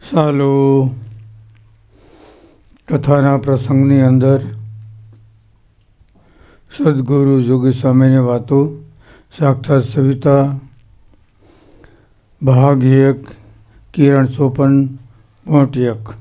સાલો કથાના પ્રસંગની અંદર સદગુરુ જોગી સ્વામીની વાતો, સાક્ષાત સવિતા, ભાગ 1, કિરણ 54.1.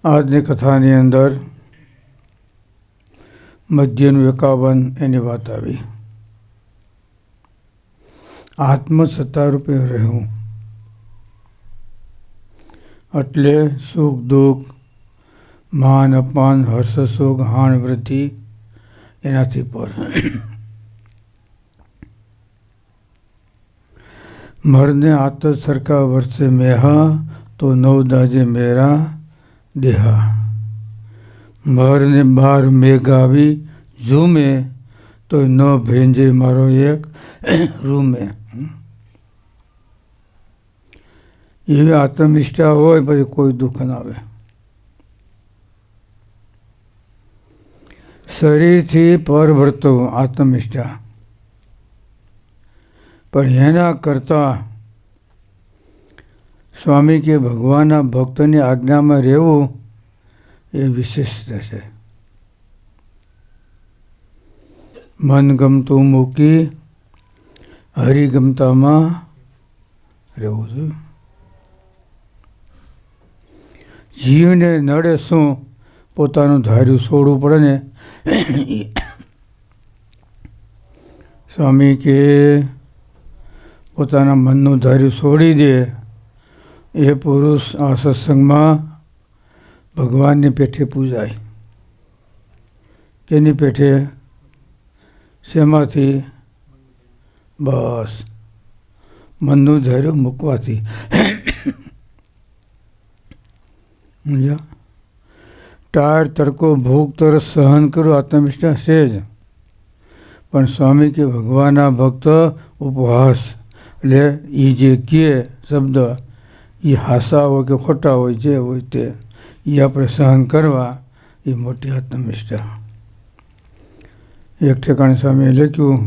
આજની કથાની અંદર મધ્યનું 51 એની વાત આવી. આત્મસત્તા રૂપે રહેવું એટલે સુખ દુઃખ, માન અપમાન, હર્ષ શોક, હાણ વૃદ્ધિ એનાથી પર. મરને આત સરખા વર્ષે મેહા તો નવ દાજે મેરા દેહા. મરને બાર મેઘ આવી ઝૂમે તો ન ભેંજે મારો એક રૂમે. એવી આત્મનિષ્ઠા હોય પછી કોઈ દુઃખ ના આવે. શરીરથી પર વર્તો આત્મનિષ્ઠા, પણ એના કરતાં સ્વામી કે ભગવાનના ભક્તોની આજ્ઞામાં રહેવું એ વિશેષ છે. મન ગમતું મૂકી હરિગમતામાં રહેવું જોઈએ. જીવને નડે શું પોતાનું ધાર્યું છોડવું પડે ને. સ્વામી કે પોતાના મનનું ધાર્યું છોડી દે એ પુરુષ આ સત્સંગમાં ભગવાનની પેઠે પૂજાય. કેની પેઠે? શેમાંથી? બસ મનનું ધાર્યું મૂકવાથી. ટાળ તડકો ભૂખ તરસ સહન કરો આત્મનિષ્ઠા છે જ. પણ સ્વામી કે ભગવાનના ભક્ત ઉપવાસ એટલે એ જે કહે શબ્દ એ હાસા હોય કે ખોટા હોય, જે હોય તે એ આપણે સહન કરવા એ મોટી આત્મનિષ્ઠા. એક ઠેકાણે સ્વામીએ લખ્યું,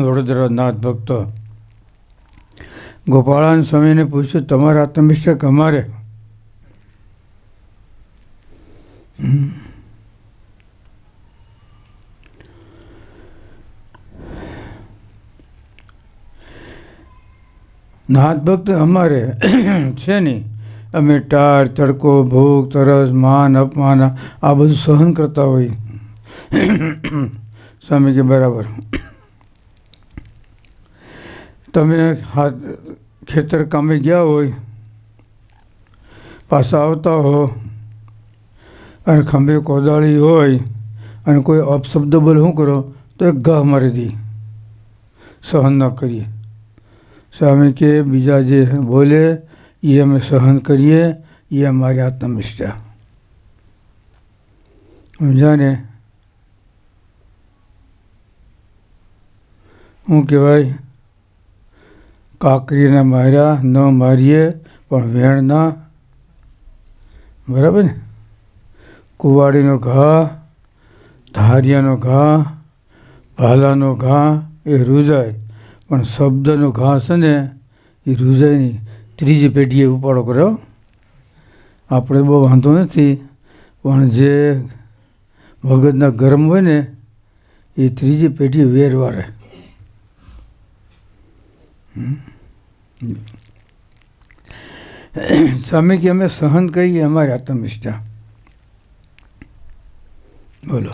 વડોદરા નાથ ભક્ત ગોપાળાન સ્વામીને પૂછ્યું, તમારા આત્મનિષ્ઠા કે અમારે? નાથ ભક્ત અમારે છે નહીં. અમે ટાળ તડકો ભૂખ તરસ માન અપમાન આ બધું સહન કરતા હોય. સ્વામી કે બરાબર. તમે ખેતર કામે ગયા હોય, પાછા આવતા હો અને ખંભે કોદાળી હોય અને કોઈ અપશબ્દ બોલે શું કરો? તો એક ઘા મારી દી, સહન ન કરીએ. સ્વામી કે બીજા જે બોલે એ અમે સહન કરીએ, એ અમારી આત્મનિષ્ઠા. સમજાને? શું કહેવાય? કાકરીને માર્યા ન મારીએ પણ વેણના, બરાબર ને? કુવાડીનો ઘા, ધારિયાનો ઘા, ભાલાનો ઘા એ રૂજાય, પણ શબ્દનો ઘા છે ને એ રૂજાય નહીં. ત્રીજી પેઢીએ ઉપાડો કર્યો. આપણે બહુ વાંધો નથી, પણ જે મગજના ગરમ હોય ને એ ત્રીજી પેઢી વેરવારે. સ્વામી કે અમે સહન કરીએ અમારી આત્મનિષ્ઠા. બોલો.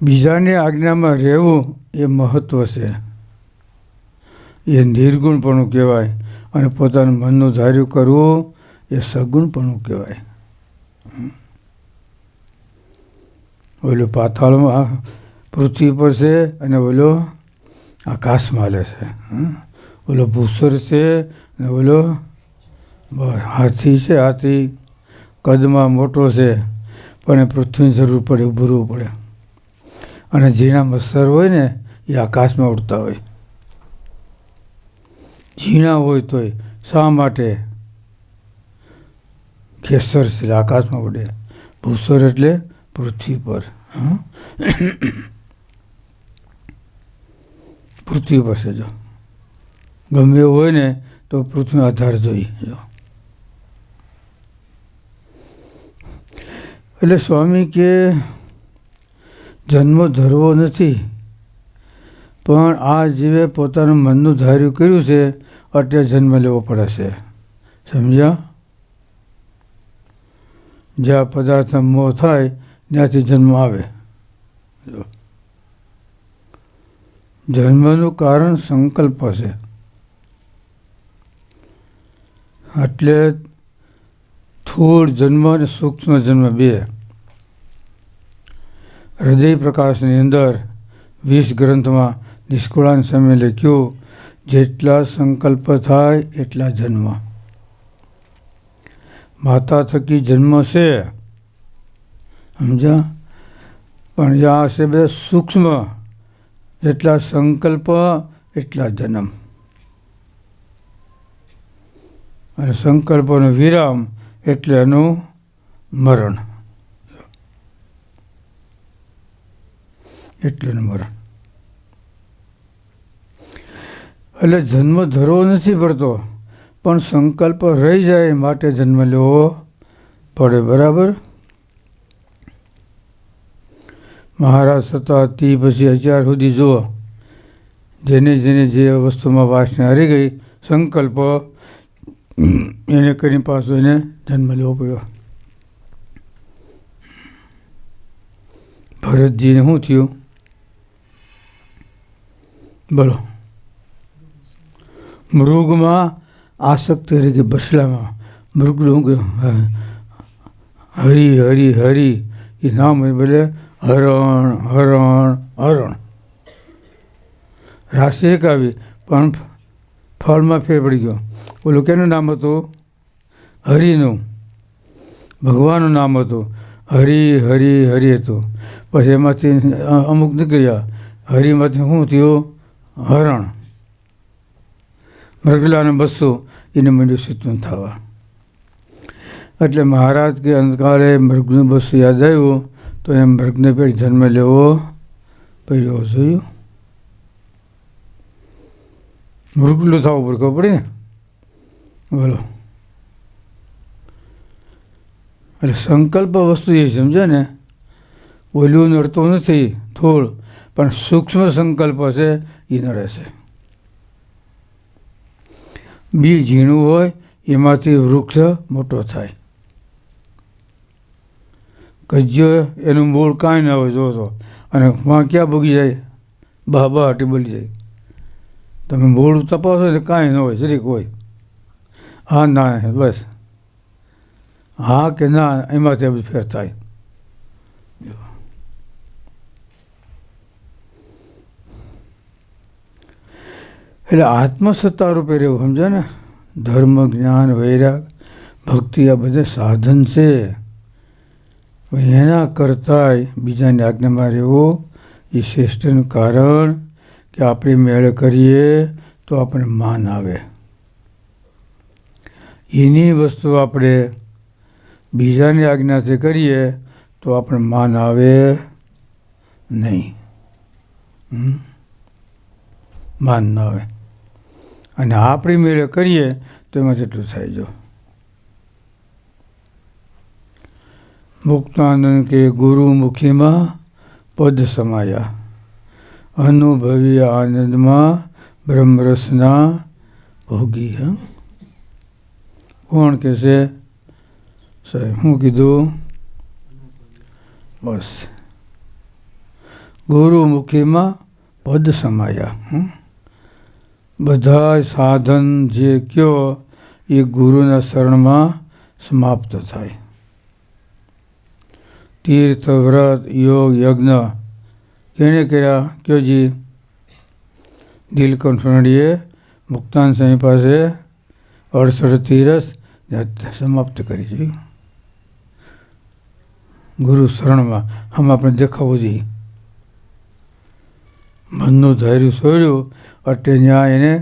બીજાની આજ્ઞામાં રહેવું એ મહત્વ છે, એ નિર્ગુણપણું કહેવાય. અને પોતાનું મનનું ધાર્યું કરવું એ સગુણપણું કહેવાય. ઓલો પાતાળમાં પૃથ્વી પર છે અને ઓલો આકાશમાં હાલે છે. ઓલો ભૂસર છે અને ઓલો હાથી છે. હાથી કદમાં મોટો છે પણ એ પૃથ્વીની જરૂર પડે, ઊભું રહેવું પડે. અને ઝીણા મચ્છર હોય ને એ આકાશમાં ઉડતા હોય. ઝીણા હોય તોય શા માટે? ખેસર છે આકાશમાં ઉડે, ભૂસર એટલે પૃથ્વી પર. પૃથ્વી પર છે જો. ગમે એવું હોય ને તો પૃથ્વીનો આધાર જોઈએ. એટલે સ્વામી કે જન્મ ધરવો નથી, પણ આ જીવે પોતાનું મનનું ધાર્યું કર્યું છે એટલે જન્મ લેવો પડે છે. સમજ્યા? જ્યાં પદાર્થ મોહ થાય ત્યાંથી જન્મ આવે. જન્મનું કારણ સંકલ્પ છે. એટલે સ્થૂળ જન્મ અને સૂક્ષ્મ જન્મ બે. હૃદય પ્રકાશની અંદર 20 ગ્રંથમાં નિષ્કુળાન સ્વામીએ લખ્યું, જેટલા સંકલ્પ થાય એટલા જન્મ. માતા થકી જન્મ છે, સમજ્યા? પણ જ્યાં છે બધા સૂક્ષ્મ, જેટલા સંકલ્પ એટલા જન્મ. અને સંકલ્પનો વિરામ એટલે એનું મરણ. એટલું મરણ. એટલે જન્મ ધરવો નથી પડતો, પણ સંકલ્પ રહી જાય માટે જન્મ લેવો પડે. બરાબર? મહારાજ થતા તે પછી અત્યાર સુધી જુઓ, જેને જેને જે વસ્તુમાં વાસના હારી ગઈ, સંકલ્પ એને કરીને પાછો એને જન્મ લેવો પડ્યો. ભરતજીને શું થયું બોલો? મૃગમાં આસક્ત રહી ગઈ, બસલામાં. મૃગનું શું કહ્યું? હરી હરી હરી એ નામ બોલે હરણ હરણ હરણ. રાશિ એક આવી પણ ફળમાં ફેર પડી ગયો. ઓલું કેનું નામ હતું? હરિનું. ભગવાનનું નામ હતું. હરી હરી હરી હતું. પછી એમાંથી અમુક નીકળ્યા. હરિમાંથી શું થયું? હરણ. મૃગલાને બસતું એને મંડ્યું સીતું થવા. એટલે મહારાજ કે અંતકાળે મૃગનું બસતું યાદ આવ્યું તો એમ મૃગને પેટ જન્મ લેવો પડ્યો. જોયું? મૃગલું થવું પડે, ખબર પડી ને? બોલો. એટલે સંકલ્પ વસ્તુ એ સમજે ને, ઓલું નડતું નથી થોડ, પણ સૂક્ષ્મ સંકલ્પ છે એ નડે છે. બી ઝીણું હોય એમાંથી વૃક્ષ મોટો થાય. કજ્યો એનું મૂળ કાંઈ ના હોય જોતો, અને ક્યાં ભૂગી જાય? બહાટી બોલી જાય. તમે મૂળ તપાસો તો કાંઈ ન હોય, જરીક હોય. હા ના બસ, હા કે ના એમાંથી બધું ફેર થાય. એટલે આત્મસત્તા રૂપે રહેવું, સમજે ને? ધર્મ, જ્ઞાન, વૈરાગ, ભક્તિ આ બધા સાધન છે. એના કરતાંય બીજાની આજ્ઞામાં રહેવું એ શ્રેષ્ઠનું કારણ કે આપણે મેળ કરીએ તો આપણે માન આવે. એની વસ્તુ આપણે બીજાની આજ્ઞાથી કરીએ તો આપણે માન આવે નહીં. માન ન આવે. અને આપણી મેળે કરીએ તો એમાં જેટલું થાય. જો મુક્તાનંદ કે ગુરુમુખીમાં પદ સમાયા, અનુભવી આનંદમાં બ્રહ્મરસના ભોગી. કોણ કે છે? સાહેબ શું કીધું? બસ ગુરુમુખીમાં પદ સમાયા. બધા સાધન જે કયો એ ગુરુના શરણમાં સમાપ્ત થાય. તીર્થ, વ્રત, યોગ, યજ્ઞ કેને કર્યા? કયોજી? નીલકંઠ ફરણીએ મુક્તાન સ્વામી પાસે 68 તીરથ સમાપ્ત કરી છે. ગુરુ શરણમાં આમ આપણે દેખાવું જોઈએ. મનનું ધૈર્ય છોડ્યું એટલે ત્યાં એને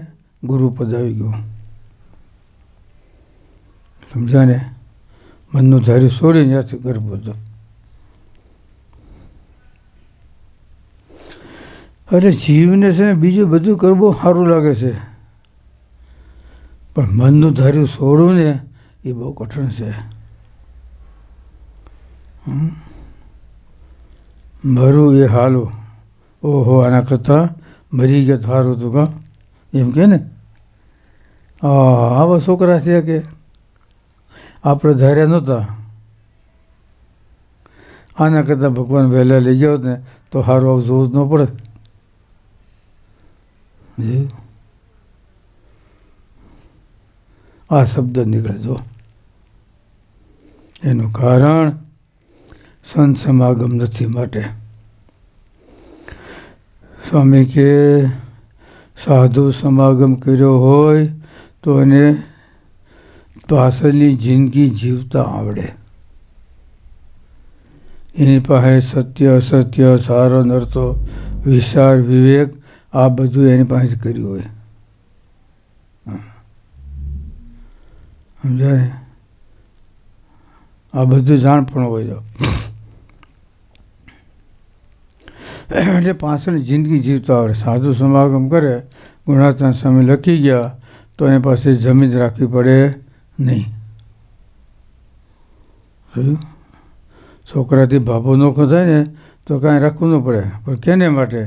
ગુરુપદ આવી ગયું. સમજ્યા ને? મનનું ધૈર્ય છોડી ત્યાંથી ગર્ભ હતો. એટલે જીવને છે ને બીજું બધું કરવું સારું લાગે છે, પણ મનનું ધાર્યું છોડવું ને એ બહુ કઠણ છે. મરું એ હાલું. ઓહો, આના કરતાં મરી ગયા સારું હતું કા, એમ કે ને. આવા છોકરા છે કે આપણે ધાર્યા નહોતા. આના કરતાં ભગવાન વહેલા લઈ ગયા હોત ને તો સારું આવું જોવું જ ન પડે. આ શબ્દ નીકળે જો. એનું કારણ સંત સમાગમ નથી માટે. સ્વામી કે સાધુ સમાગમ કર્યો હોય તો એને પાછળની જિંદગી જીવતા આવડે. એની પાસે સત્ય અસત્ય સારો નરતો વિચાર વિવેક આ બધું એની પાસે કર્યું હોય. સમજાય ને? આ બધું જાણપણ હોય. એટલે પાછળની જિંદગી જીવતા આવડે. સાધુ સમાગમ કરે, ગુણાત્મા સ્વામી લખી ગયા તો એની પાસે જમીન રાખવી પડે નહીં. છોકરાથી બાપો નોખો થાય ને તો કાંઈ રાખવું ન પડે. પણ કેને માટે?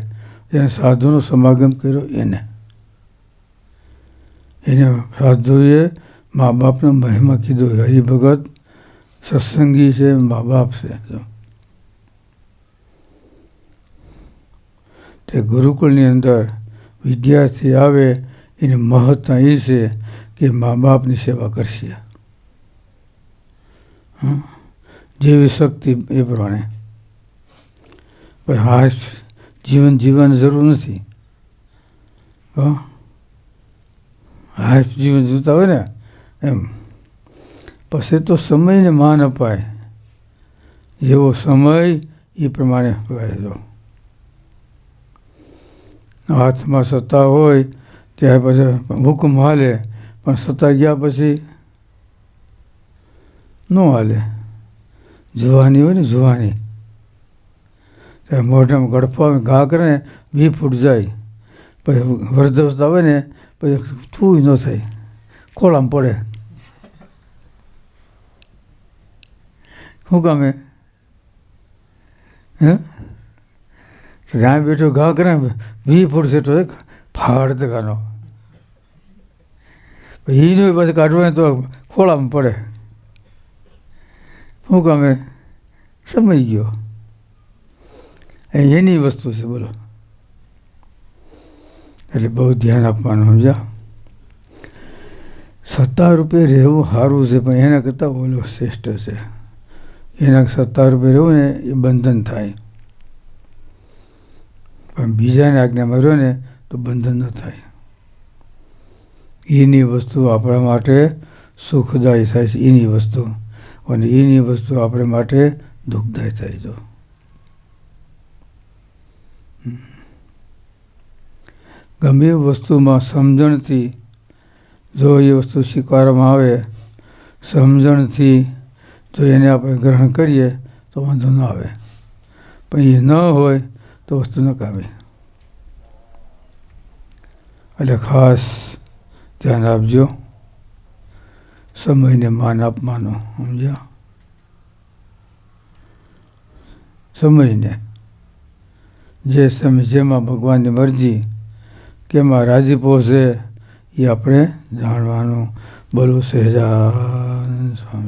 એને સાધુનો સમાગમ કર્યો એને સાધુએ મા બાપનો મહિમા કીધો. હરિભગત સત્સંગી છે, મા બાપ છે. તે ગુરુકુળની અંદર વિદ્યાર્થી આવે એની મહત્તા એ છે કે મા બાપની સેવા કરશે. જેવી શક્તિ એ પ્રમાણે. હાશ જીવન જીવવાની જરૂર નથી. હાશ જીવન જીવતા હોય ને એમ. પછી તો સમયને માન અપાય. એવો સમય એ પ્રમાણે અપાય. હાથમાં સત્તા હોય ત્યારે પછી હુકમ હાલે, પણ સત્તા ગયા પછી ન હાલે. જુવાની હોય ને જુવાની, ત્યારે મોઢામાં ગળફા ઘા કરે ને 20 ફૂટ જાય. પછી વૃદ્ધાવસ્થા હોય ને પછી થૂ ન થાય, ખોળામાં પડે. શું કામે? જ્યાં બેઠો ઘા કરે 20 ફૂટ સેટો ફાડ ગાનો. એનો પછી કાઢવા તો ખોળામાં પડે. શું કામે? સમય ગયો. એની વસ્તુ છે. બોલો. એટલે બહુ ધ્યાન આપવાનું. સમજ્યા? સત્તા રૂપે રહેવું સારું છે, પણ એના કરતાં ઓલો શ્રેષ્ઠ છે. એના સત્તા રૂપે રહેવું ને એ બંધન થાય, પણ બીજાને આજ્ઞામાં રહ્યો ને તો બંધન ન થાય. એની વસ્તુ આપણા માટે સુખદાયી થાય છે. એની વસ્તુ અને એની વસ્તુ આપણા માટે દુઃખદાયી થાય છે. ગમે એ વસ્તુમાં સમજણથી જો એ વસ્તુ સ્વીકારવામાં આવે, સમજણથી જો એને આપણે ગ્રહણ કરીએ તો વાંધો ન આવે. પણ એ ન હોય તો વસ્તુ ન કામે. એટલે ખાસ ધ્યાન આપજો. સમયને માન આપવાનું. સમજ્યા? સમયને જે સમય જેમાં ભગવાનની મરજી કેમાં રાજીપો છે એ આપણે જાણવાનું. બોલો સહેજાનંદ સ્વામી.